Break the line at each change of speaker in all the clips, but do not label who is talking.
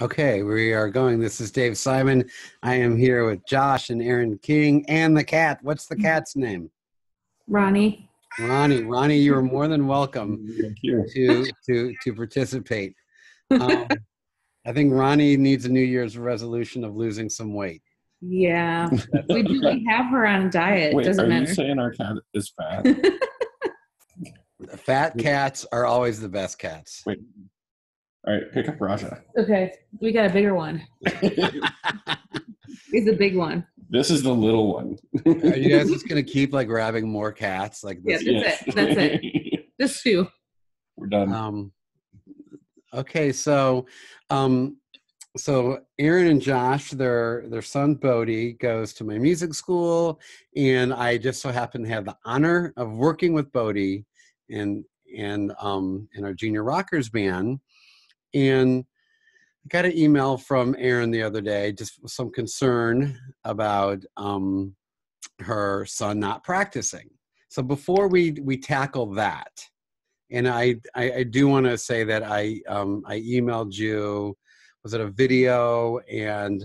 Okay, we are going. This is Dave Simon. I am here with Josh and Aaron King and the cat. What's the cat's name?
Ronnie.
Ronnie. Ronnie, you are more than welcome
Thank you.
to participate. I think Ronnie needs a New Year's resolution of losing some weight.
Yeah, we have her on a diet.
Wait,
Doesn't
are
matter.
you saying our cat is fat?
Fat cats are always the best cats.
Wait. All right, pick up Raja.
Okay, we got a bigger one. He's a big one.
This is the little one.
Are you guys just gonna keep like grabbing more cats like this?
Yeah, that's it. Just two.
We're done.
Okay, so Aaron and Josh, their son Bodhi goes to my music school, and I just so happen to have the honor of working with Bodhi in our junior rockers band. And I got an email from Erin the other day, just with some concern about her son not practicing. So before we tackle that, and I do want to say that I emailed you, was it a video and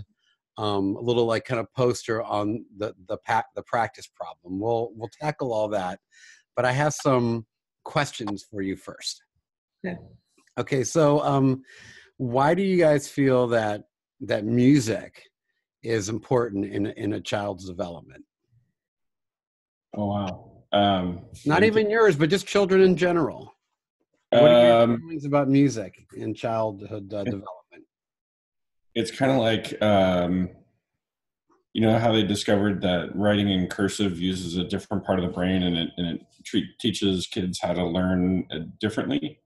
a little like kind of poster on the practice problem. We'll tackle all that, but I have some questions for you first.
Okay.
Okay, so why do you guys feel that music is important in a child's development?
Oh, wow.
Not even yours, but just children in general. What are your feelings about music in childhood development?
It's kind of like, you know how they discovered that writing in cursive uses a different part of the brain, and it teaches kids how to learn differently.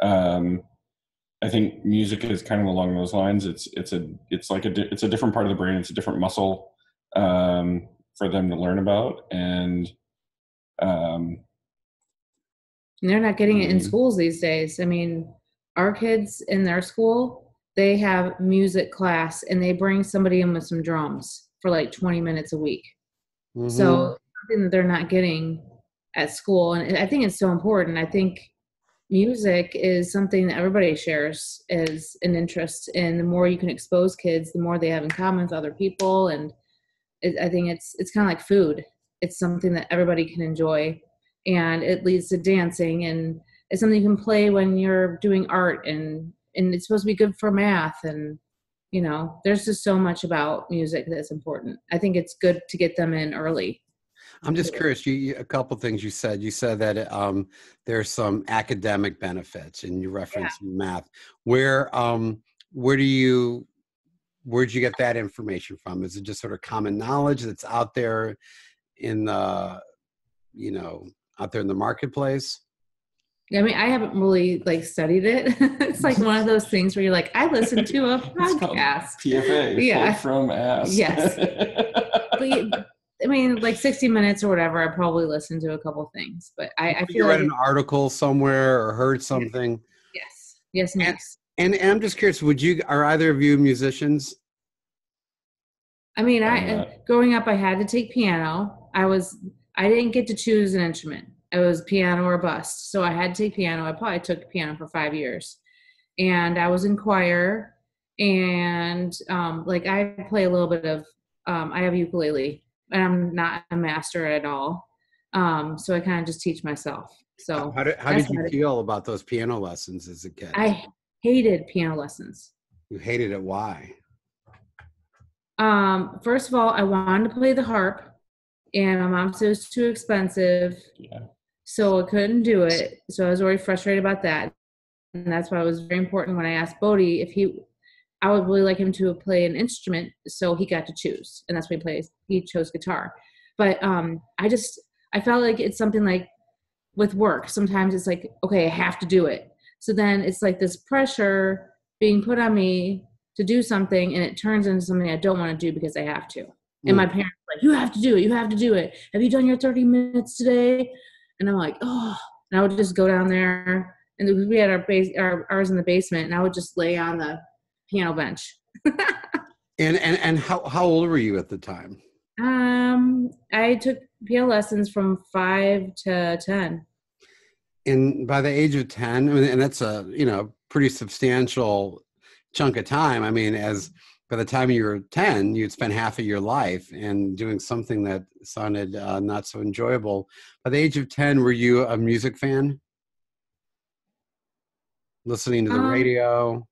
I think music is kind of along those lines. It's a different part of the brain. It's a different muscle for them to learn about, and
they're not getting it in schools these days. I mean, our kids in their school, they have music class, and they bring somebody in with some drums for like 20 minutes a week. Mm-hmm. So something that they're not getting at school, and I think it's so important. I think music is something that everybody shares as an interest, and the more you can expose kids, the more they have in common with other people. And I think it's kind of like food. It's something that everybody can enjoy, and it leads to dancing, and it's something you can play when you're doing art, and it's supposed to be good for math. And you know, there's just so much about music that's important. I think it's good to get them in early.
I'm just curious, a couple things you said. You said that there's some academic benefits, and you referenced math. Where'd you get that information from? Is it just sort of common knowledge that's out there in the, out there in the marketplace?
I mean, I haven't really studied it. It's like one of those things where you're like, I listened to a podcast.
PFA.
Yeah.
From ass.
Yes. But I mean, 60 Minutes or whatever, I probably listened to a couple things, but I feel
you read an article somewhere or heard something.
Yes.
And I'm just curious, are either of you musicians?
I mean, growing up, I had to take piano. I didn't get to choose an instrument. It was piano or bust. So I had to take piano. I probably took piano for 5 years, and I was in choir, and I play a little bit of, I have ukulele. And I'm not a master at all. So I kind of just teach myself. So
how did you feel about those piano lessons as a kid?
I hated piano lessons.
You hated it. Why?
First of all, I wanted to play the harp, and my mom said it was too expensive.
Yeah.
So I couldn't do it. So I was already frustrated about that. And that's why it was very important when I asked Bodhi I would really like him to play an instrument, so he got to choose, and that's what he plays. He chose guitar, but I felt like it's something like with work. Sometimes it's like, okay, I have to do it. So then it's like this pressure being put on me to do something, and it turns into something I don't want to do because I have to. And my parents are like, you have to do it. You have to do it. Have you done your 30 minutes today? And I'm like, oh, and I would just go down there, and we had ours in the basement, and I would just lay on the piano bench.
And how old were you at the time?
I took piano lessons from 5 to 10.
And by the age of 10, and that's a pretty substantial chunk of time. I mean, as by the time you were 10, you'd spend half of your life and doing something that sounded not so enjoyable. By the age of 10, were you a music fan? Listening to the radio?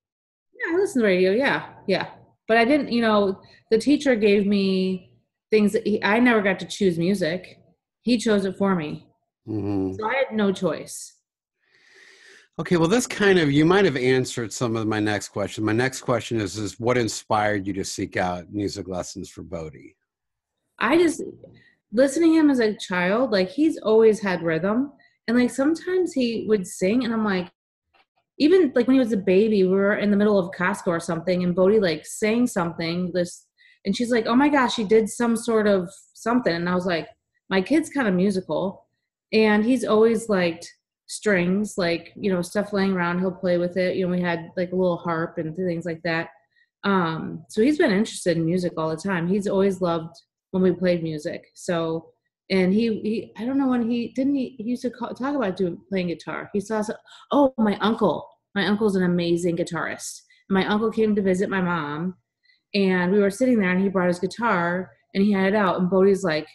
Yeah, I listen to the radio. Yeah, yeah. But I didn't, the teacher gave me things that I never got to choose music. He chose it for me.
Mm-hmm.
So I had no choice.
Okay, well, this you might have answered some of my next question. My next question is what inspired you to seek out music lessons for Bodhi?
I just, listening to him as a child, like he's always had rhythm. And like sometimes he would sing and I'm like, even like when he was a baby, we were in the middle of Costco or something and Bodhi like sang something and she's like, oh my gosh, he did some sort of something. And I was like, my kid's kind of musical and he's always liked strings, like, stuff laying around, he'll play with it. We had like a little harp and things like that. So he's been interested in music all the time. He's always loved when we played music. So, and he I don't know when he used to talk about playing guitar. He saw, my uncle's an amazing guitarist. My uncle came to visit my mom and we were sitting there and he brought his guitar and he had it out and Bodhi's like,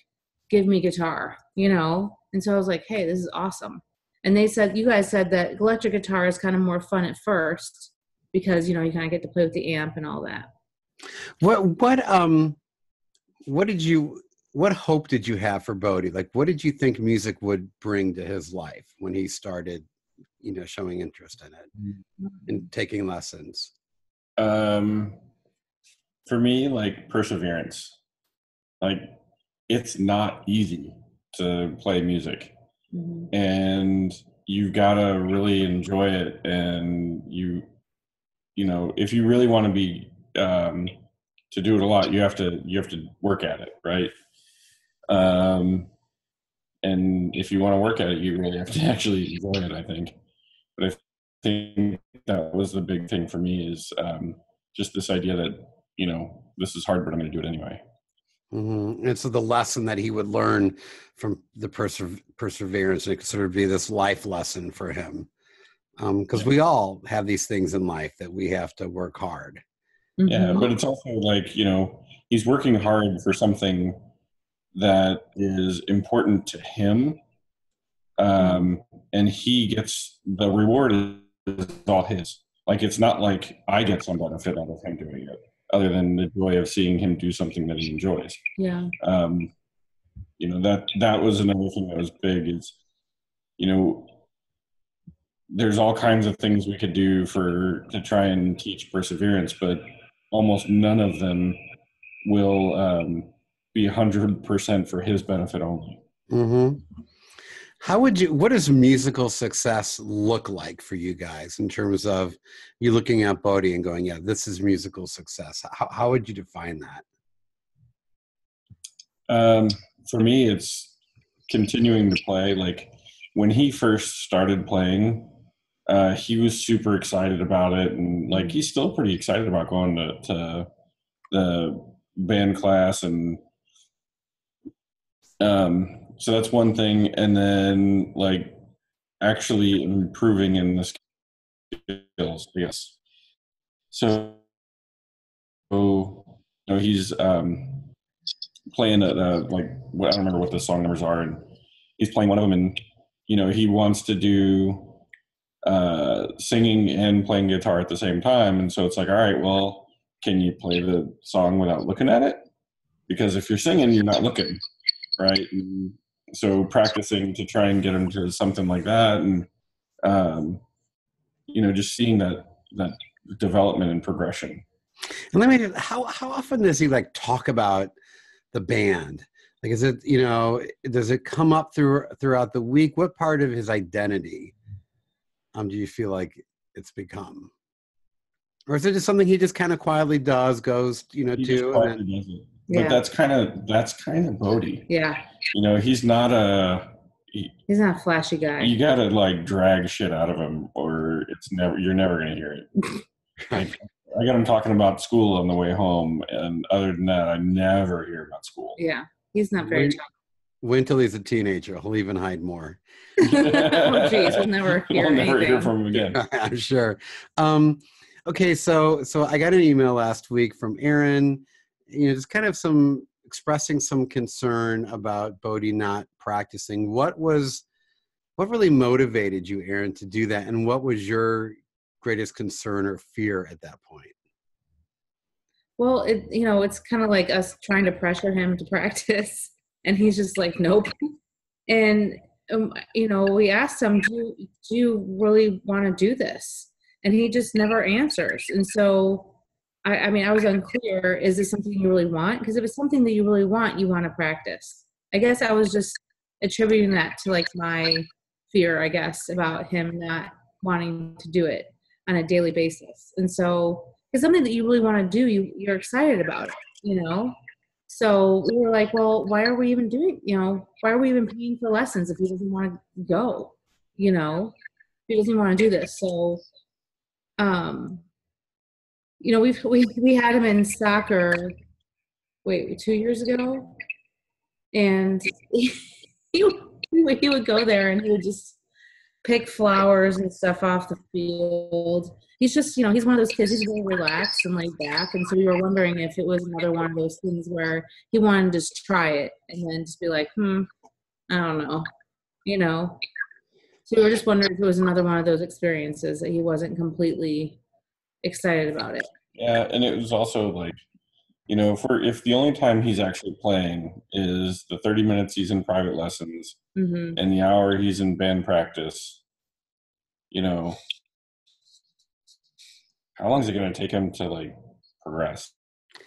give me guitar, And so I was like, hey, this is awesome. And you guys said that electric guitar is kind of more fun at first because, you kind of get to play with the amp and all that.
What hope did you have for Bodhi? Like, what did you think music would bring to his life when he started, showing interest in it and taking lessons?
For me, like perseverance. Like, it's not easy to play music. Mm-hmm. And you've got to really enjoy it. And if you really want to be, to do it a lot, you have to work at it. Right. And if you want to work at it, you really have to actually enjoy it, I think. But I think that was the big thing for me is, just this idea that, this is hard, but I'm going to do it anyway.
Mm-hmm. And so the lesson that he would learn from the perseverance, it could sort of be this life lesson for him. Because we all have these things in life that we have to work hard.
Yeah, but it's also like, he's working hard for something that is important to him. And he gets the reward is all his. Like, it's not like I get some benefit out of him doing it, other than the joy of seeing him do something that he enjoys.
Yeah.
That was another thing that was big is, there's all kinds of things we could do to try and teach perseverance, but almost none of them will be 100% for his benefit only.
Mm-hmm. What does musical success look like for you guys in terms of you looking at Bodhi and going, yeah, this is musical success? How would you define
that? For me, it's continuing to play. Like when he first started playing, he was super excited about it. And like, he's still pretty excited about going to the band class. And so that's one thing. And then like actually improving in the skills, I guess. So he's playing I don't remember what the song numbers are, and he's playing one of them, and he wants to do singing and playing guitar at the same time. And so it's like, all right, well, can you play the song without looking at it? Because if you're singing, you're not looking, right? And so practicing to try and get into something like that, and just seeing that development and progression.
And let me, how often does he like talk about the band? Like, is it, does it come up throughout the week? What part of his identity do you feel like it's become? Or is it just something he just kind of quietly goes, to? And then,
does it. But that's kind of Bodhi.
Yeah.
He's not
he's not a flashy guy.
You gotta like drag shit out of him, or you're never gonna hear it. Like, I got him talking about school on the way home, and other than that, I never hear about school.
Yeah, he's not very tough.
Wait until he's a teenager. He'll even hide more.
Oh, geez, we'll never hear
from him again.
I'm sure. Okay, so I got an email last week from Aaron, just kind of some expressing some concern about Bodhi not practicing. What really motivated you, Aaron, to do that, and what was your greatest concern or fear at that point?
Well, it's kind of like us trying to pressure him to practice, and he's just like, nope. And we asked him, do you really want to do this? And he just never answers. And so, I mean, I was unclear. Is this something you really want? Because if it's something that you really want, you want to practice. I guess I was just attributing that to like my fear, I guess, about him not wanting to do it on a daily basis. And so it's something that you really want to do. You're excited about it. So we were like, well, why are we even why are we even paying for lessons if he doesn't want to go, if he doesn't want to do this. So, we had him in soccer, 2 years ago, and he would go there and he would just pick flowers and stuff off the field. He's just, he's one of those kids, he's very relaxed and laid back. And so we were wondering if it was another one of those things where he wanted to just try it and then just be like, I don't know. So we were just wondering if it was another one of those experiences that he wasn't completely excited about it.
Yeah, and it was also like, if the only time he's actually playing is the 30 minutes he's in private lessons
Mm-hmm.
and the hour he's in band practice, how long is it going to take him to like progress?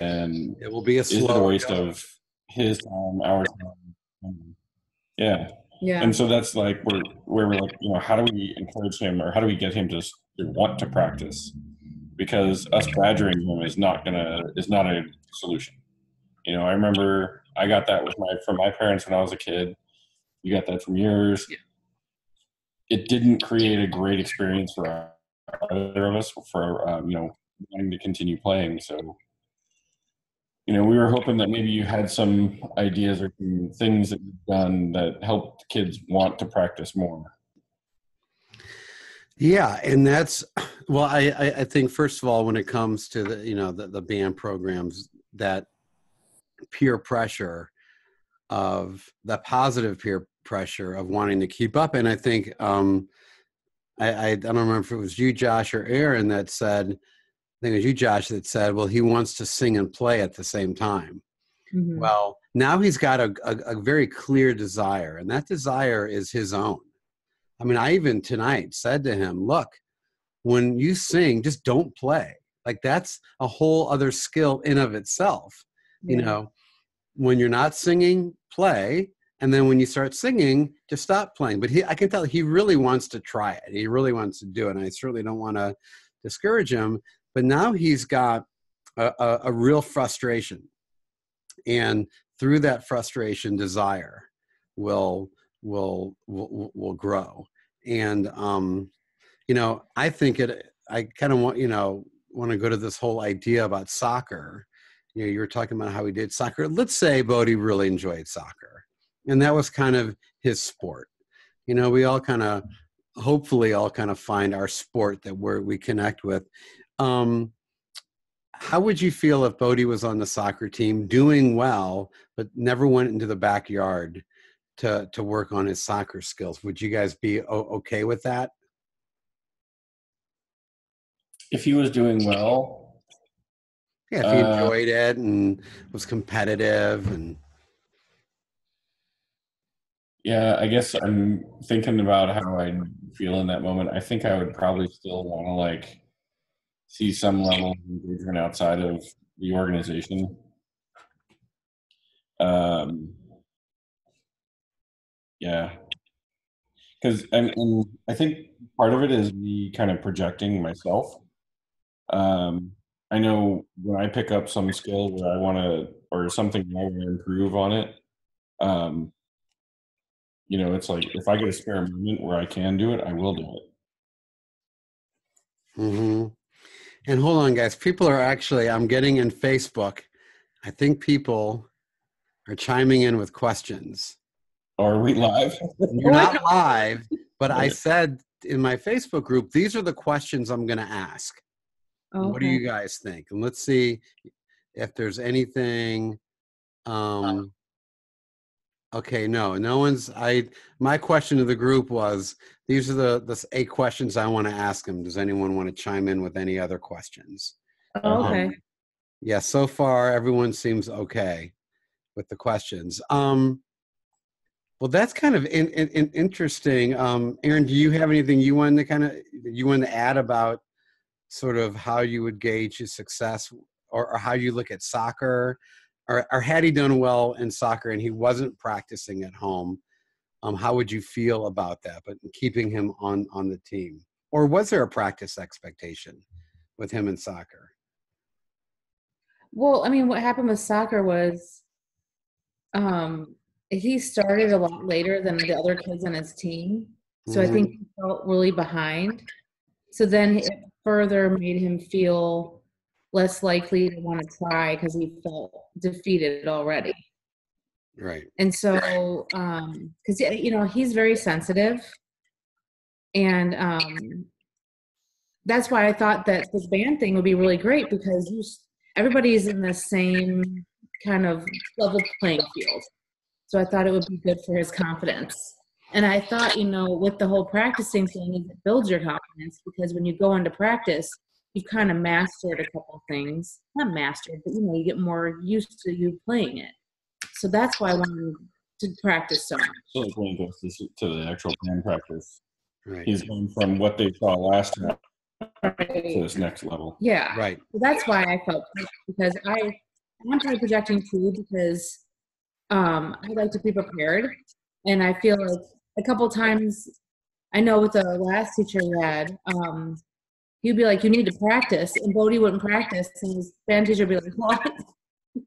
And
it will be a slow.
Is it a waste of his time, our time? Yeah.
Yeah.
And so that's like where we're like, how do we encourage him, or how do we get him to want to practice? Because us badgering him is not a solution. I remember I got that from my parents when I was a kid. You got that from yours.
Yeah.
It didn't create a great experience for either of us for wanting to continue playing. So we were hoping that maybe you had some ideas or some things that you've done that helped kids want to practice more.
Yeah, and that's I think first of all, when it comes to the band programs, that peer pressure of the positive peer pressure of wanting to keep up, and I think I don't remember if it was you, Josh, or Aaron that said, I think it was you, Josh, that said, well, he wants to sing and play at the same time.
Mm-hmm.
Well, now he's got a very clear desire, and that desire is his own. I mean, I even tonight said to him, look, when you sing, just don't play. Like, that's a whole other skill in of itself.
Yeah.
When you're not singing, play. And then when you start singing, just stop playing. But I can tell he really wants to try it. He really wants to do it. And I certainly don't want to discourage him. But now he's got a real frustration. And through that frustration, desire will grow. And, I think I kind of want to go to this whole idea about soccer. You were talking about how he did soccer. Let's say Bodhi really enjoyed soccer, and that was kind of his sport. We all hopefully all find our sport that we connect with. How would you feel if Bodhi was on the soccer team doing well, but never went into the backyard to work on his soccer skills? Would you guys be okay with that?
If he was doing well.
Yeah, if he enjoyed it and was competitive and.
Yeah, I guess I'm thinking about how I'd feel in that moment. I think I would probably still want to see some level of engagement outside of the organization. Yeah, because I think part of it is me kind of projecting myself. I know when I pick up some skill where I want to, or something I want to improve on it, it's like if I get a spare moment where I can do it, I will do it.
Mm-hmm. And hold on, guys. People are I'm getting in Facebook. I think people are chiming in with questions.
Are we live?
You're not live, but I said in my Facebook group, these are the questions I'm going to ask.
Oh,
What do you guys think? And let's see if there's anything. Okay, no one's. My question to the group was, these are the 8 questions I want to ask him. Does anyone want to chime in with any other questions?
Oh, okay.
Yeah, so far everyone seems okay with the questions. Well, that's kind of interesting. Aaron, do you have anything you wanted to add about sort of how you would gauge his success, or how you look at soccer, or had he done well in soccer and he wasn't practicing at home? How would you feel about that, but keeping him on the team? Or was there a practice expectation with him in soccer?
Well, I mean, what happened with soccer was he started a lot later than the other kids on his team. So I think he felt really behind. So then it further made him feel less likely to want to try because he felt defeated already.
Right.
And so, because, you know, he's very sensitive. And that's why I thought that this band thing would be really great, because everybody's in the same kind of level playing field. So I thought it would be good for his confidence. And I thought, you know, with the whole practicing thing, it builds your confidence, because when you go into practice, you've kind of mastered a couple things. Not mastered, but, you know, you get more used to you playing it. So that's why I wanted to practice so much.
So like when he goes to the actual band practice,
Right.
he's going from what they saw last time
Right.
to this next level.
Yeah.
Right.
So that's why I felt, because I'm probably projecting too, because I like to be prepared. And I feel like a couple times, I know with the last teacher we had, he'd be like, you need to practice. And Bodhi wouldn't practice. And his band teacher would be like, what?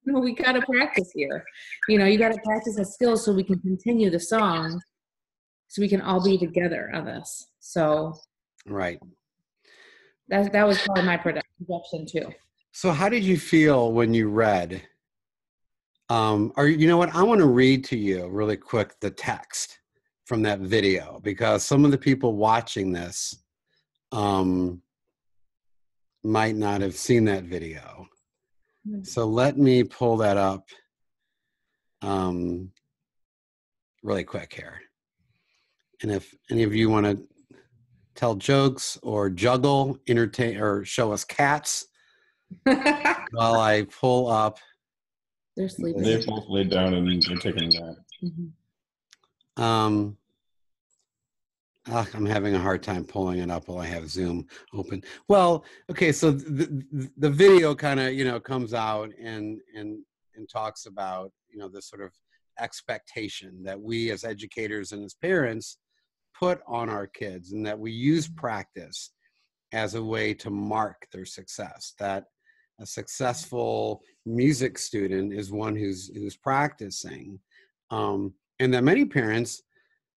No, we got to practice here. You know, you got to practice the skills so we can continue the song, so we can all be together on this. So
Right.
that was probably my projection too.
So how did you feel when you read? Or you know what? I want to read to you really quick the text from that video, because some of the people watching this might not have seen that video. So let me pull that up really quick here. And if any of you want to tell jokes or juggle, entertain, or show us cats while I pull up.
They're sleeping.
They've both laid down and they're taking a nap.
Mm-hmm.
I'm having a hard time pulling it up while I have Zoom open. Well, okay, so the video kind of, you know, comes out and talks about, you know, this sort of expectation that we as educators and as parents put on our kids, and that we use practice as a way to mark their success. That a successful music student is one who's practicing, and that many parents,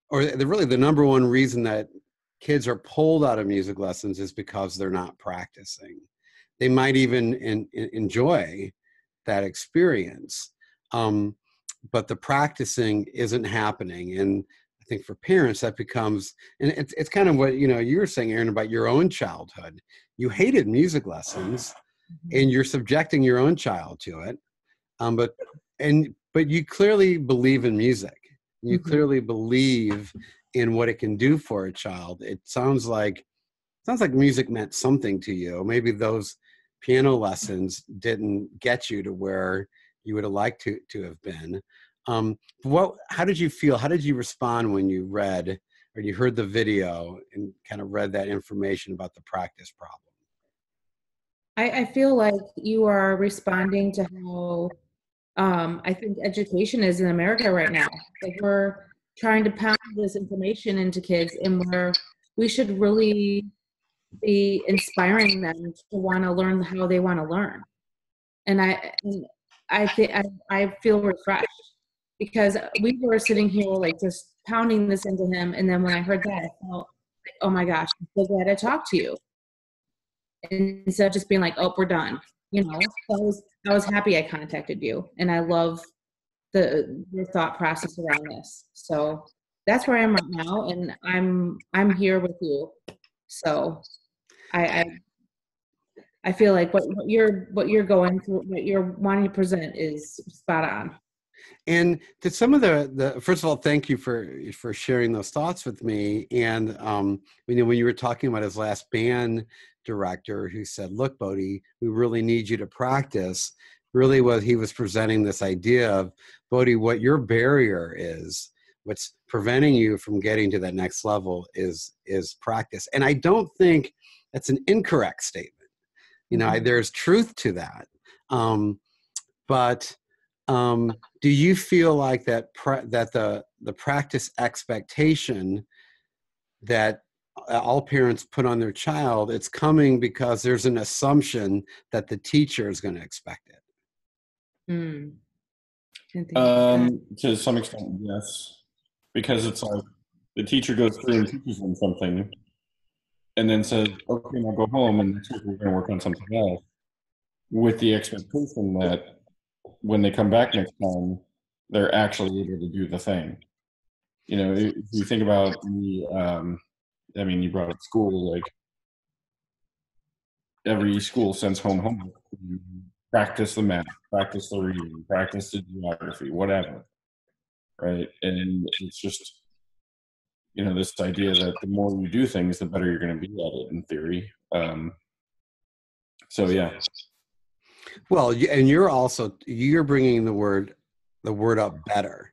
or really the number one reason that kids are pulled out of music lessons is because they're not practicing. They might even enjoy that experience, but the practicing isn't happening. And I think for parents that becomes, and it's kind of what, you know, you were saying, Aaron, about your own childhood. You hated music lessons, and you're subjecting your own child to it. But you clearly believe in music. You clearly believe in what it can do for a child. It sounds like music meant something to you. Maybe those piano lessons didn't get you to where you would have liked to have been. How did you feel? How did you respond when you read, or you heard the video and kind of read that information about the practice problem?
I feel like you are responding to how I think education is in America right now. Like, we're trying to pound this information into kids, and we should really be inspiring them to want to learn how they want to learn. And I think I feel refreshed, because we were sitting here like just pounding this into him, and then when I heard that, I felt like, oh my gosh, I'm so glad I talked to you. And instead of just being like, oh, we're done, you know. I was happy I contacted you, and I love your thought process around this. So that's where I am right now, and I'm here with you. So I I feel like what you're going through, what you're wanting to present is spot on.
And to some of the first of all, thank you for sharing those thoughts with me. And when you were talking about his last band director who said, "Look, Bodhi, we really need you to practice." Really, what he was presenting this idea of, Bodhi, what your barrier is, what's preventing you from getting to that next level is practice. And I don't think that's an incorrect statement. There's truth to that. But do you feel like that the practice expectation that all parents put on their child, it's coming because there's an assumption that the teacher is going to expect it?
To some extent, yes, because it's like the teacher goes through and teaches them something, and then says, "Okay, now go home, and next week we're going to work on something else," with the expectation that when they come back next time, they're actually able to do the thing. If you think about you brought up school, like every school sends home homework. Practice the math, practice the reading, practice the geography, whatever, right? And it's just, this idea that the more you do things, the better you're going to be at it in theory. So yeah.
Well, and you're bringing the word up better.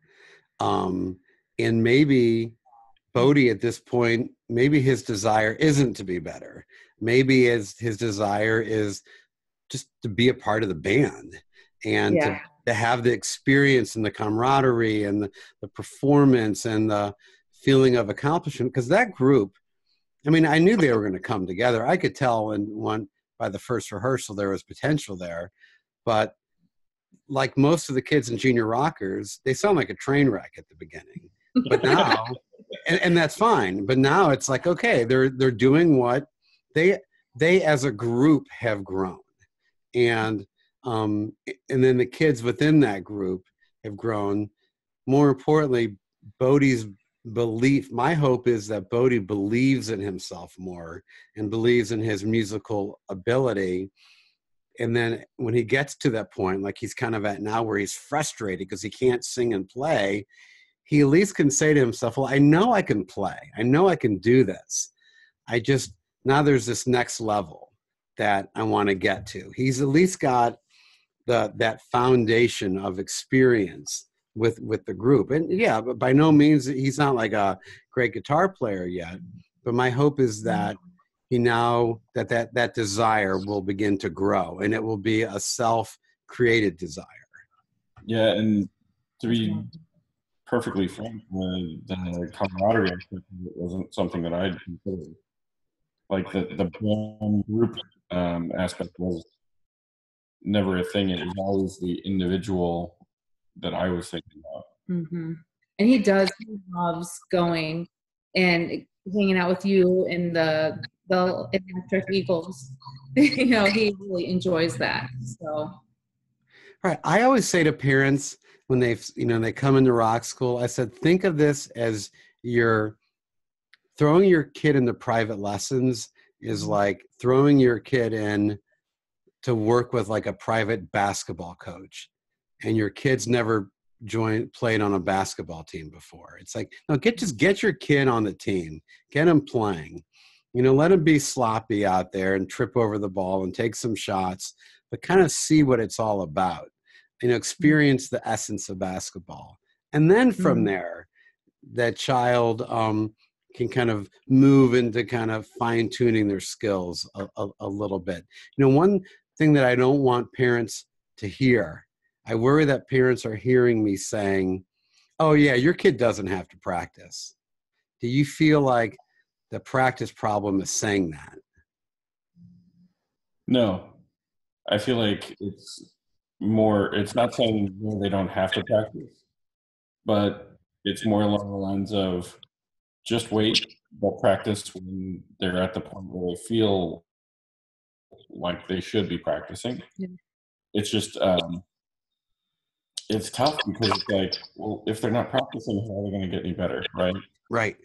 And maybe Bodhi at this point, maybe his desire isn't to be better. Maybe his desire is just to be a part of the band and to have the experience and the camaraderie and the performance and the feeling of accomplishment. Because that group, I knew they were going to come together. I could tell by the first rehearsal there was potential there. But like most of the kids in Junior Rockers, they sound like a train wreck at the beginning. But now, and that's fine. But now it's like, okay, they're doing what they as a group have grown. And then the kids within that group have grown. More importantly, Bodhi's belief, my hope is that Bodhi believes in himself more and believes in his musical ability. And then when he gets to that point, like he's kind of at now where he's frustrated because he can't sing and play, he at least can say to himself, well, I know I can play. I know I can do this. Now there's this next level that I want to get to. He's at least got that foundation of experience with the group. And yeah, but by no means, he's not like a great guitar player yet. But my hope is that he now that desire will begin to grow, and it will be a self-created desire.
Yeah, and to be perfectly frank, the camaraderie aspect wasn't something that I had considered. Like the band group aspect was never a thing. It was always the individual that I was thinking about.
Mm-hmm. And he loves going and hanging out with you in the Electric Eagles. He really enjoys that. So,
right. I always say to parents when they come into rock school, I said, think of this as you're throwing your kid into private lessons is like throwing your kid in to work with like a private basketball coach, and your kid's never played on a basketball team before. It's like, no, just get your kid on the team, get him playing, let him be sloppy out there and trip over the ball and take some shots, but kind of see what it's all about, experience the essence of basketball. And then from there, that child can kind of move into kind of fine tuning their skills a little bit. One thing that I don't want parents to hear, I worry that parents are hearing me saying, oh yeah, your kid doesn't have to practice. Do you feel like the practice problem is saying that?
No, I feel like it's not saying they don't have to practice, but it's more along the lines of just wait, they'll practice when they're at the point where they feel like they should be practicing. Yeah. It's just, it's tough because it's like, well, if they're not practicing, how are they going to get any better, right?
Right.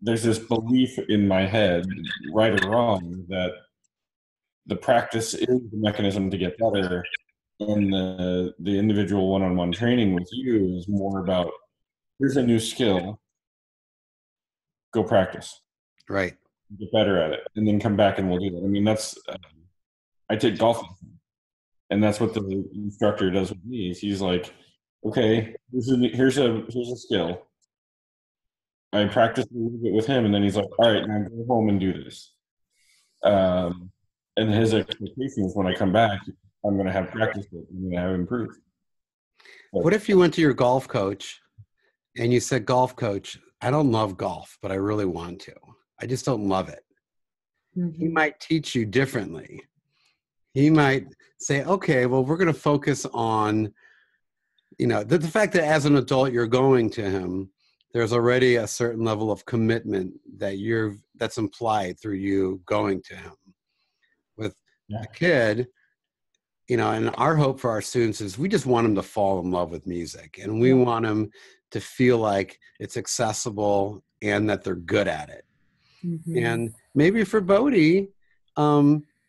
There's this belief in my head, right or wrong, that the practice is the mechanism to get better, and the individual one-on-one training with you is more about, here's a new skill, go practice,
Right.
get better at it, and then come back and we'll do it. I mean, that's I take golf, and that's what the instructor does with me. He's like, okay, here's a skill. I practice a little bit with him, and then he's like, all right, now go home and do this. And his expectation is when I come back, I'm going to have practiced it. I'm going to have improved.
What if you went to your golf coach and you said, golf coach, I don't love golf, but I really want to. I just don't love it. Mm-hmm. He might teach you differently. He might say, okay, well, we're going to focus on, the fact that as an adult you're going to him, there's already a certain level of commitment that's implied through you going to him. With a kid, and our hope for our students is we just want them to fall in love with music, and we want them to feel like it's accessible and that they're good at it. Mm-hmm. And maybe for Bodhi,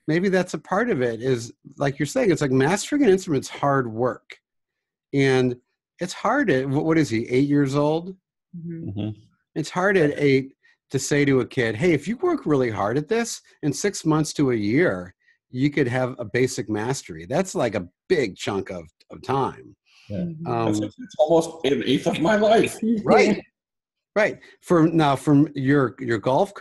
maybe that's a part of it, is like you're saying, it's like mastering an instrument's hard work. And it's hard what is he, 8 years old? Mm-hmm. It's hard at 8 to say to a kid, hey, if you work really hard at this, in 6 months to a year, you could have a basic mastery. That's like a big chunk of time.
Yeah. It's almost an eighth of my life.
Right. Right. From your golf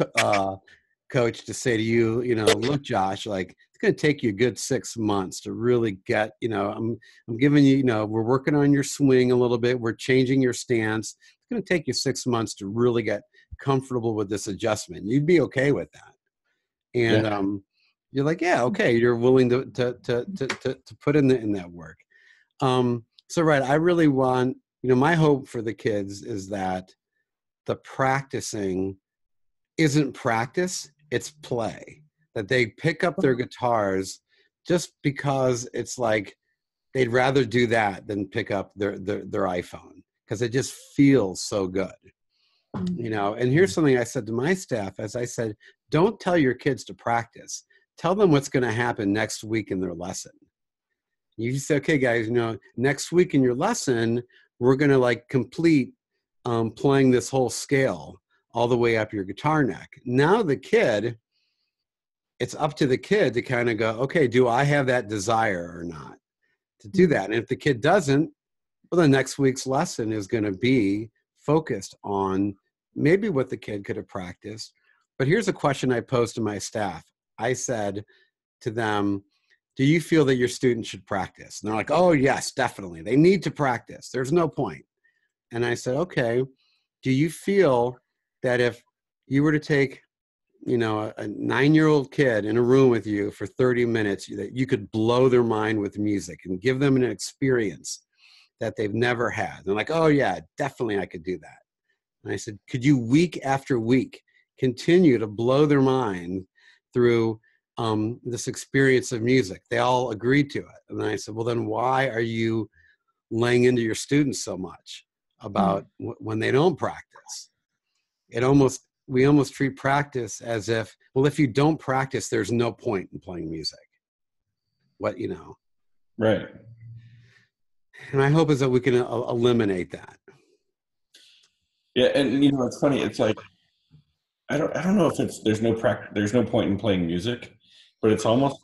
coach to say to you, look, Josh, like it's going to take you a good 6 months to really get, I'm giving you, we're working on your swing a little bit. We're changing your stance. It's going to take you 6 months to really get comfortable with this adjustment. You'd be okay with that. And you're like, yeah, okay. You're willing to put in that work. So, right. I really want, my hope for the kids is that the practicing isn't practice, it's play. That they pick up their guitars just because it's like they'd rather do that than pick up their iPhone, because it just feels so good. And here's something I said to my staff, as I said, don't tell your kids to practice. Tell them what's going to happen next week in their lesson. You say, okay, guys, next week in your lesson, we're going to complete playing this whole scale all the way up your guitar neck. Now it's up to the kid to kind of go, okay, do I have that desire or not to do that? And if the kid doesn't, well, the next week's lesson is going to be focused on maybe what the kid could have practiced. But here's a question I posed to my staff. I said to them, do you feel that your students should practice? And they're like, oh, yes, definitely. They need to practice. There's no point. And I said, okay, do you feel that if you were to take, a 9-year-old kid in a room with you for 30 minutes, that you could blow their mind with music and give them an experience that they've never had? And they're like, oh, yeah, definitely I could do that. And I said, could you week after week continue to blow their mind through this experience of music? They all agreed to it. And then I said, well, then why are you laying into your students so much about when they don't practice? We almost treat practice as if, well, if you don't practice, there's no point in playing music.
Right.
And my hope is that we can eliminate that.
Yeah, and it's funny. It's like I don't know if there's no point in playing music, but it almost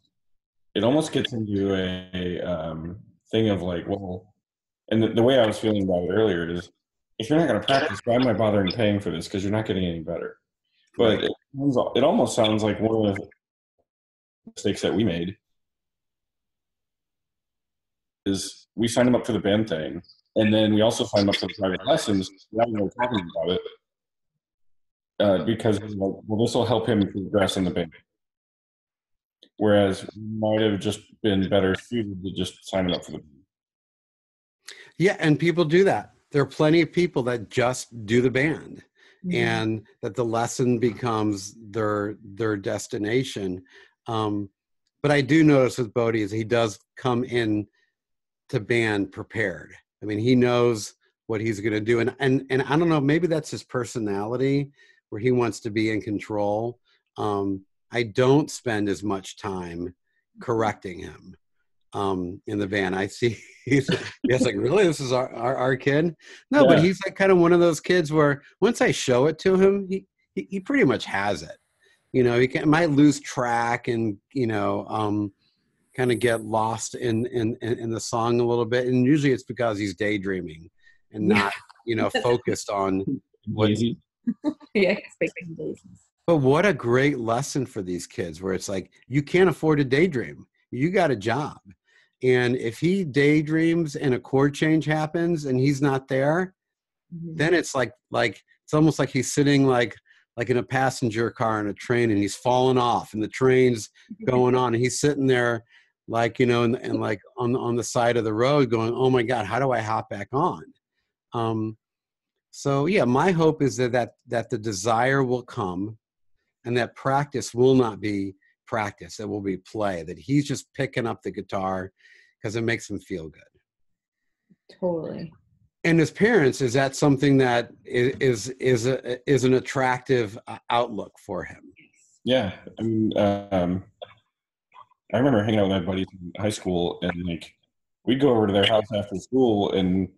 gets into a thing of like, well, and the way I was feeling about it earlier is, if you're not going to practice, why am I bothering paying for this? Because you're not getting any better. But it almost sounds like one of the mistakes that we made is we signed them up for the band thing, and then we also signed them up for the private lessons without even talking about it, because well, this will help him progress in the band. Whereas we might have just been better suited to just sign them up for the band. Yeah,
and people do that. There are plenty of people that just do the band, and that the lesson becomes their destination. But I do notice with Bodhi is he does come in to band prepared. I mean, he knows what he's going to do. And I don't know, maybe that's his personality where he wants to be in control. I don't spend as much time correcting him in the van. I see he's like, really, this is our kid? No, but he's like kind of one of those kids where once I show it to him, he pretty much has it. You know, might lose track and, you know, kind of get lost in the song a little bit. And usually it's because he's daydreaming and not, you know, focused on what.
Yeah.
But what a great lesson for these kids where it's like, you can't afford to daydream. You got a job. And if he daydreams and a chord change happens and he's not there, then it's like it's almost like he's sitting like in a passenger car in a train and he's falling off and the train's going on and he's sitting there like, you know, and like on the side of the road going, oh my God, how do I hop back on? So yeah, my hope is that the desire will come and that practice will not be practice. It will be play, that he's just picking up the guitar because it makes him feel good.
Totally.
And as parents, is that something that is an attractive outlook for him?
Yeah. I mean, I remember hanging out with my buddies in high school and like, we'd go over to their house after school and,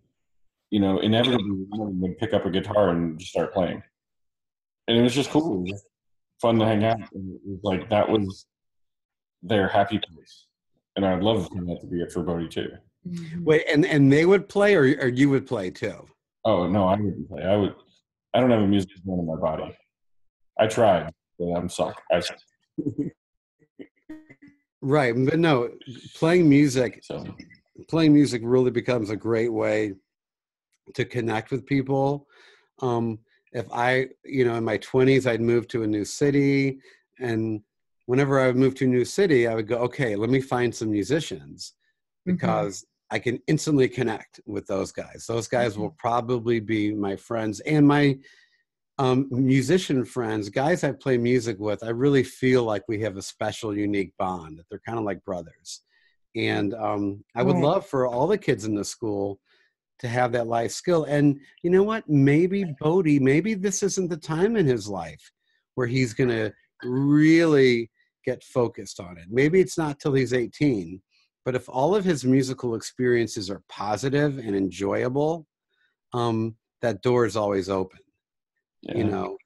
you know, inevitably one would pick up a guitar and just start playing. And it was just cool. It was just fun to hang out. And it was like, that was their happy place. And I'd love that to be it for Bodhi too.
Wait, and they would play or you would play too?
Oh, no, I wouldn't play. I don't have a music bone in my body. I tried, but I'm suck.
Right, but no, playing music really becomes a great way to connect with people. If I, you know, in my 20s, I'd moved to a new city, and whenever I would move to a new city, I would go, okay, let me find some musicians because I can instantly connect with those guys. Those guys will probably be my friends and my musician friends, guys I play music with. I really feel like we have a special, unique bond, that they're kind of like brothers. And I would love for all the kids in the school to have that life skill. And you know what? Maybe Bodhi, maybe this isn't the time in his life where he's going to really get focused on it. Maybe it's not till he's 18. But if all of his musical experiences are positive and enjoyable, that door is always open. Yeah. You know,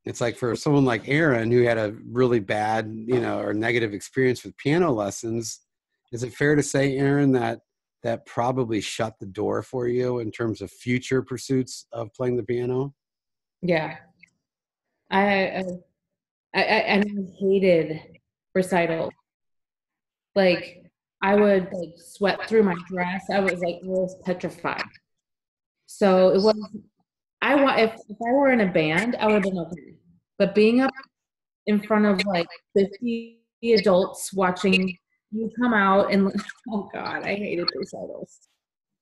it's like for someone like Aaron, who had a really bad, you know, or negative experience with piano lessons, is it fair to say, Aaron, that probably shut the door for you in terms of future pursuits of playing the piano?
Yeah. I hated recital. Like, I would like sweat through my dress. I was petrified. So it was, if I were in a band, I would have been okay. But being up in front of like 50 adults watching you come out and, oh God, I hated recitals.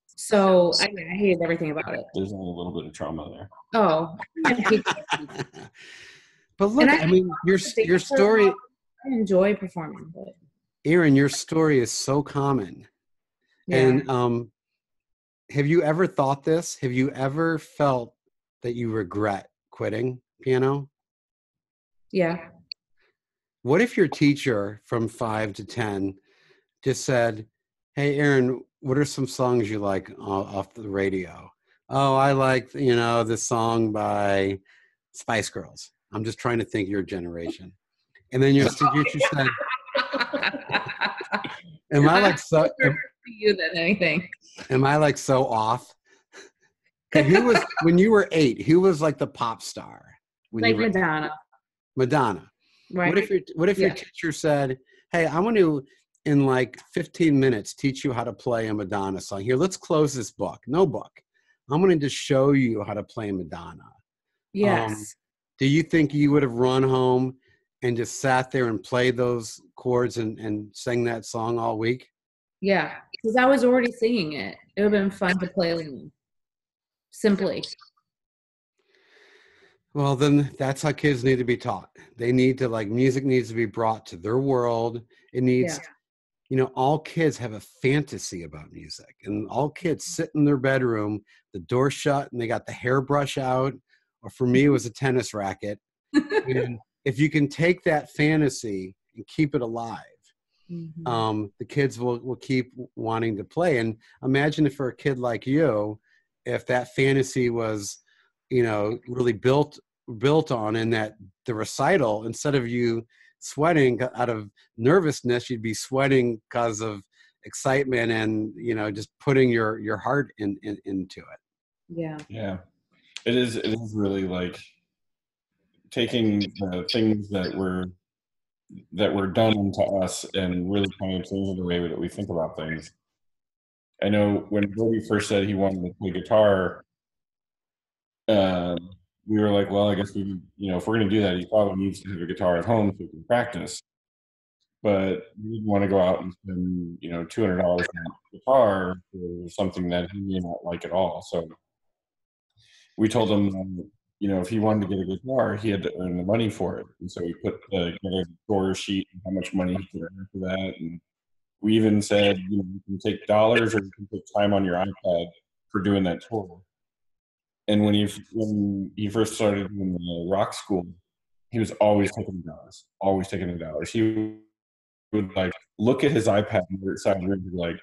So I hated everything about it.
There's only a little bit of trauma there.
Oh.
But look, I mean, your story.
I enjoy performing, but.
Aaron, your story is so common. Yeah. And have you ever thought this? Have you ever felt that you regret quitting piano?
Yeah.
What if your teacher from 5 to 10 just said, hey, Aaron, what are some songs you like off the radio? Oh, I like, you know, this song by Spice Girls. I'm just trying to think your generation. And then your teacher said, am I like so
you than anything?
Am I like so off? Who was, when you were 8, who was like the pop star?
Like Madonna.
Madonna.
Right.
What if your teacher said, hey, I want to, in like 15 minutes, teach you how to play a Madonna song. Here, let's close this book. No book. I'm going to just show you how to play Madonna.
Yes.
Do you think you would have run home and just sat there and played those chords and sang that song all week?
Yeah, because I was already singing it. It would have been fun to play along. Simply.
Well, then that's how kids need to be taught. They need to, like, music needs to be brought to their world. It needs, you know, all kids have a fantasy about music, and all kids sit in their bedroom, the door shut, and they got the hairbrush out, or for me, it was a tennis racket. And if you can take that fantasy and keep it alive, the kids will keep wanting to play. And imagine if for a kid like you, if that fantasy was, really built on, and that the recital, instead of you sweating out of nervousness, you'd be sweating because of excitement and, just putting your heart into it.
Yeah.
It is really like taking the things that were done to us and really kind of changing the way that we think about things. I know when Bodhi first said he wanted to play guitar, we were like, well, I guess we, if we're going to do that, he probably needs to have a guitar at home so he can practice. But we didn't want to go out and spend, $200 on a guitar for something that he may not like at all. So we told him, if he wanted to get a guitar, he had to earn the money for it. And so we put the score sheet and how much money he could earn for that. And we even said, you can take dollars or you can take time on your iPad for doing that tour. And when he first started in the rock school, he was always taking the dollars. He would like look at his iPad and the side of the room and be like,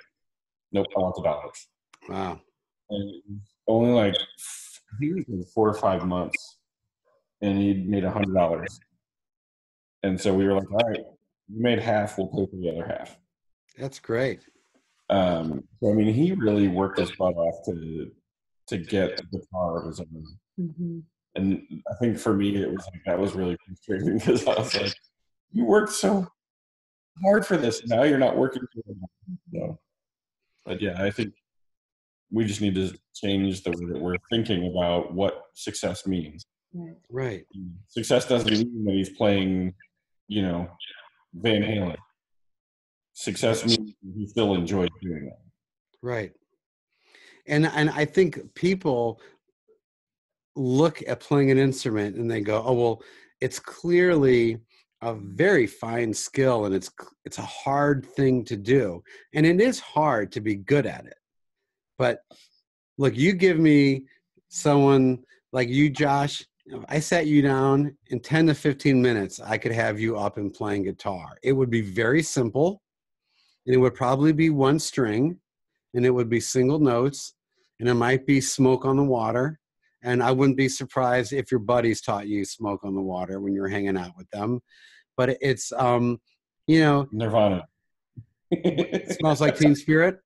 nope, I want the dollars.
Wow.
And only like, he was in 4 or 5 months and he made $100. And so we were like, all right, you made half, we'll pay for the other half.
That's great.
So, I mean, he really worked his butt off to get the guitar of his own. And I think for me, it was like, that was really frustrating because I was like, you worked so hard for this. Now you're not working for it. So, but yeah, I think we just need to change the way that we're thinking about what success means.
Right.
Success doesn't mean that he's playing, Van Halen. Success means he still enjoys doing that.
Right. And I think people look at playing an instrument and they go, oh, well, it's clearly a very fine skill and it's a hard thing to do. And it is hard to be good at it. But look, you give me someone like you, Josh, if I sat you down in 10 to 15 minutes, I could have you up and playing guitar. It would be very simple, and it would probably be one string, and it would be single notes, and it might be Smoke on the Water. And I wouldn't be surprised if your buddies taught you Smoke on the Water when you're hanging out with them. But it's,
Nirvana.
Smells Like Teen Spirit.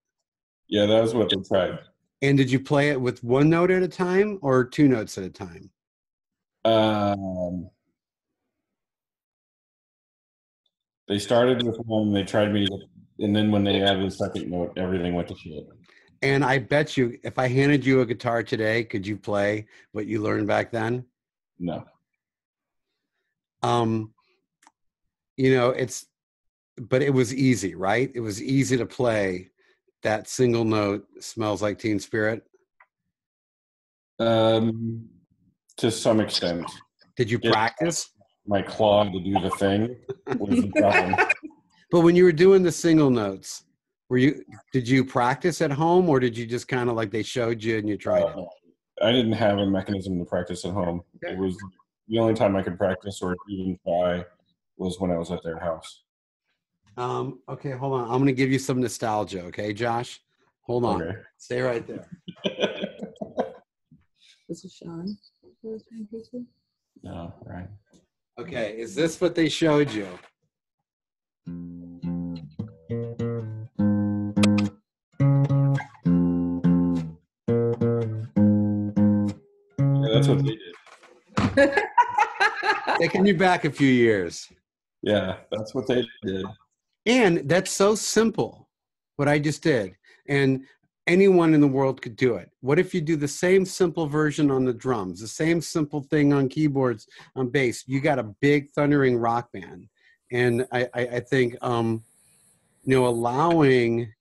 Yeah, that was what they tried.
And did you play it with one note at a time or 2 notes at a time?
They started with one, they tried me, and then when they added the second note, everything went to shit.
And I bet you, if I handed you a guitar today, could you play what you learned back then?
No.
But it was easy, right? It was easy to play that single note, Smells Like Teen Spirit.
To some extent.
Did you practice?
My claw to do the thing was the problem.
But when you were doing the single notes, did you practice at home, or did you just kind of like they showed you and you tried it?
I didn't have a mechanism to practice at home. Okay. It was the only time I could practice or even try was when I was at their house.
Okay, hold on. I'm going to give you some nostalgia, okay, Josh? Hold on. Okay. Stay right there.
This is Sean.
No, right.
Okay, is this what they showed you?
Yeah, that's what they did.
Taking you back a few years.
Yeah, that's what they did.
And that's so simple, what I just did. And anyone in the world could do it. What if you do the same simple version on the drums, the same simple thing on keyboards, on bass? You got a big thundering rock band. And I think, allowing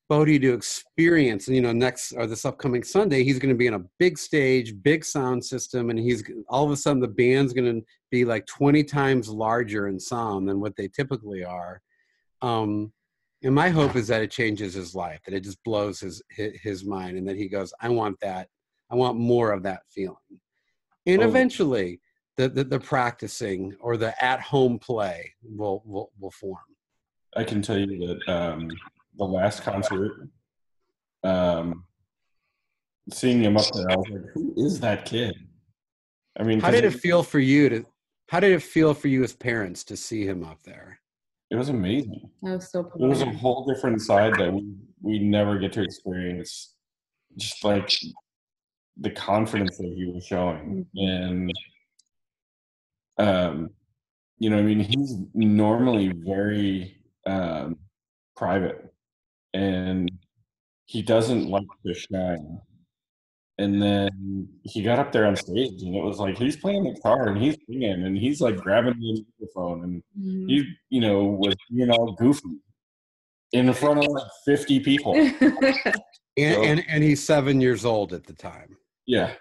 Bodhi to experience, and this upcoming Sunday, he's going to be in a big stage, big sound system, and he's all of a sudden the band's going to be like 20 times larger in sound than what they typically are. And my hope is that it changes his life, that it just blows his mind, and that he goes, I want that. I want more of that feeling. And eventually the practicing or the at-home play will form.
I can tell you that the last concert, um, seeing him up there, I was like, "Who is that kid?" I mean,
How
because
did it feel for you to? How did it feel for you as parents to see him up there?
it was amazing.
I was so
It was a
proud.
whole different side that we never get to experience. Just like the confidence that he was showing, and um, you know, I mean, he's normally very private, and he doesn't like to shine. And then he got up there on stage, and it was like he's playing the guitar and he's singing, and he's like grabbing the microphone, and he, you know, was being all goofy in front of like 50 people.
And he's 7 years old at the time.
Yeah.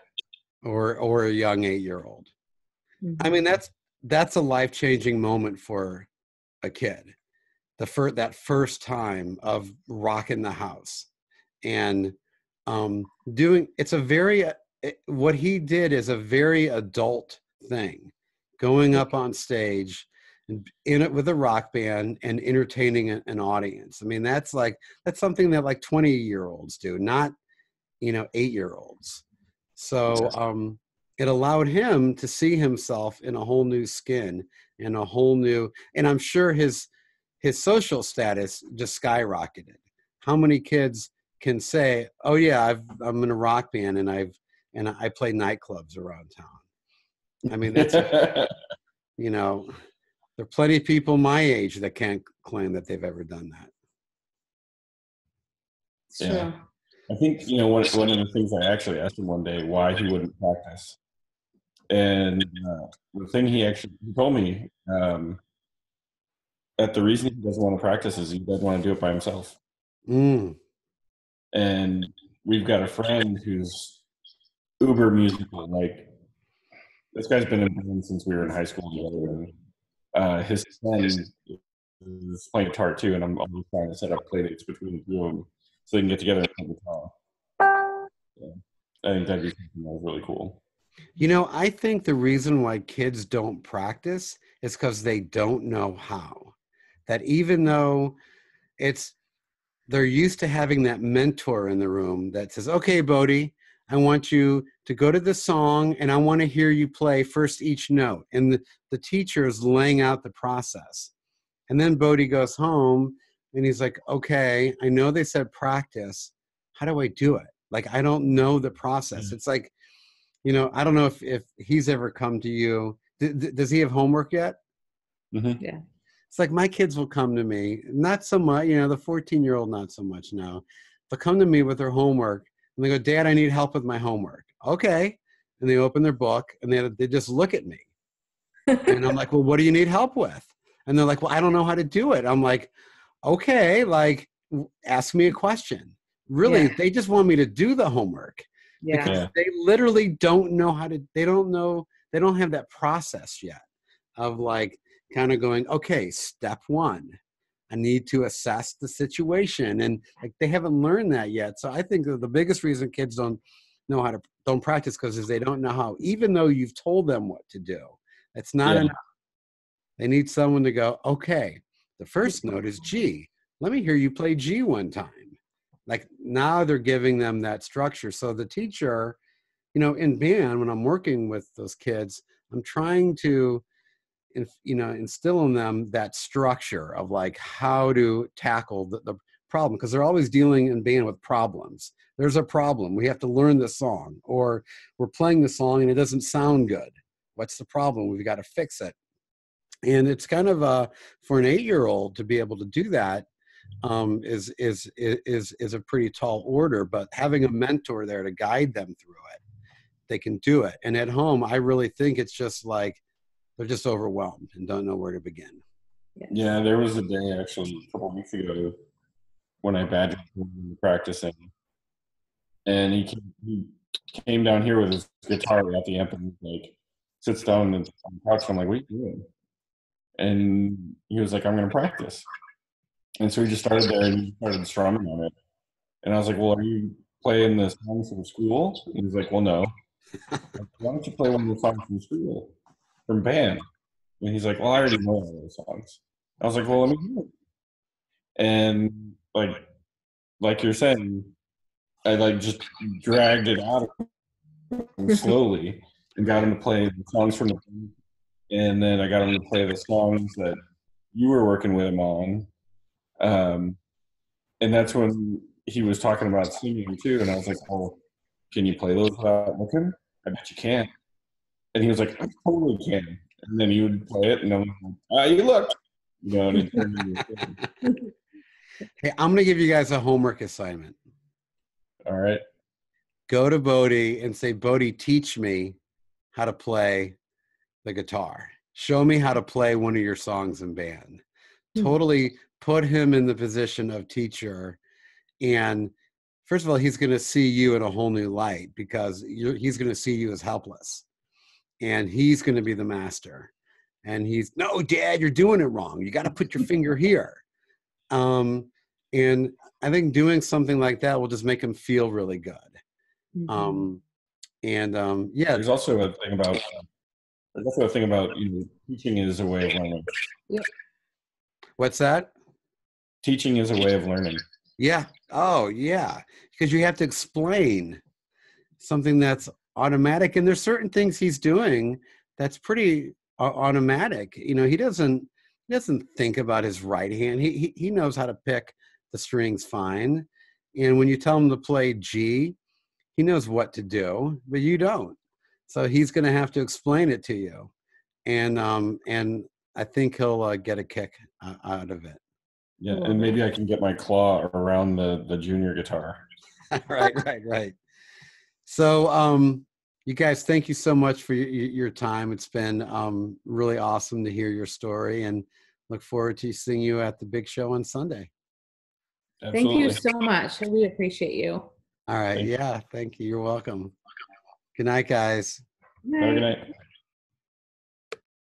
Or a young 8-year-old. I mean, that's a life-changing moment for a kid. That first time of rocking the house and doing it's a very what he did is a very adult thing, going up on stage and in it with a rock band and entertaining an audience. I mean, that's something that like 20-year-olds do, not 8-year-olds. So it allowed him to see himself in a whole new skin and a whole new, and I'm sure his social status just skyrocketed. How many kids can say, "Oh yeah, I'm in a rock band and I play nightclubs around town"? I mean, that's there are plenty of people my age that can't claim that they've ever done that.
Yeah. I think, one of the things I actually asked him one day why he wouldn't practice. And the thing he told me that the reason he doesn't want to practice is he doesn't want to do it by himself. And we've got a friend who's uber musical. Like, this guy's been in band since we were in high school together. And his son is playing guitar too, and I'm always trying to set up play dates between the two of them so they can get together and play guitar. Yeah. I think that'd be something that was really cool.
I think the reason why kids don't practice is because they don't know how. That even though they're used to having that mentor in the room that says, "Okay, Bodhi, I want you to go to this song and I want to hear you play first each note." And the teacher is laying out the process. And then Bodhi goes home and he's like, "Okay, I know they said practice. How do I do it? Like, I don't know the process." Mm-hmm. It's like, I don't know if he's ever come to you. Does he have homework yet?
Mm-hmm.
Yeah.
It's like my kids will come to me, not so much, the 14-year-old, not so much now. They'll come to me with their homework and they go, "Dad, I need help with my homework." Okay. And they open their book and they just look at me. And I'm like, "Well, what do you need help with?" And they're like, "Well, I don't know how to do it." I'm like, "Okay, like, ask me a question." Really, yeah. They just want me to do the homework.
Yeah.
Because they literally don't know they don't have that process yet of like kind of going, "Okay, step one, I need to assess the situation." And like they haven't learned that yet. So I think that the biggest reason kids don't practice because they don't know how, even though you've told them what to do. It's not enough. They need someone to go, "Okay, the first note is G. Let me hear you play G one time." Like now they're giving them that structure. So the teacher, in band, when I'm working with those kids, I'm trying to, instill in them that structure of like how to tackle the problem. Because they're always dealing in band with problems. There's a problem. We have to learn the song, or we're playing the song and it doesn't sound good. What's the problem? We've got to fix it. And it's kind of for an 8-year-old to be able to do that is a pretty tall order. But having a mentor there to guide them through it, they can do it. And at home, I really think it's just like they're just overwhelmed and don't know where to begin.
Yeah, there was a day actually a couple of weeks ago when I badgered him practicing, and he came down here with his guitar at the amp and like sits down on the couch. I'm like, "What are you doing?" And he was like, "I'm going to practice." And so he just started there and he started strumming on it. And I was like, "Well, are you playing the songs from school?" And he's like, "Well, no." Like, "Why don't you play one of the songs from school, from band?" And he's like, "Well, I already know all those songs." I was like, "Well, let me hear it." And like you're saying, I like just dragged it out of him slowly and got him to play the songs from the, and then I got him to play the songs that you were working with him on. And that's when he was talking about singing too, and I was like, "Oh, can you play those without looking? I bet you can." And he was like, "I totally can." And then he would play it, and I'm like, "Ah, you looked," you know. And it turned into a thing.
Hey, I'm gonna give you guys a homework assignment.
All right.
Go to Bodhi and say, Bodhi, teach me how to play the guitar. Show me how to play one of your songs in band. Totally put him in the position of teacher. And first of all, he's going to see you in a whole new light because he's going to see you as helpless. And he's going to be the master. And he's, no, Dad, you're doing it wrong. You got to put your finger here. And I think doing something like that will just make him feel really good. Yeah.
There's also a thing about teaching is a way of learning.
Yep.
What's that?
Teaching is a way of learning.
Yeah. Oh, yeah. Because you have to explain something that's automatic, and there's certain things he's doing that's pretty automatic. He doesn't think about his right hand. He knows how to pick the strings fine, and when you tell him to play G, he knows what to do, but you don't. So he's going to have to explain it to you, and I think he'll get a kick out of it.
Yeah, and maybe I can get my claw around the junior guitar.
Right. So, you guys, thank you so much for your time. It's been really awesome to hear your story, and look forward to seeing you at the big show on Sunday.
Absolutely.
Thank you so much. We appreciate you.
All right. Thank you. You're welcome. Good night, guys.
Have a good night.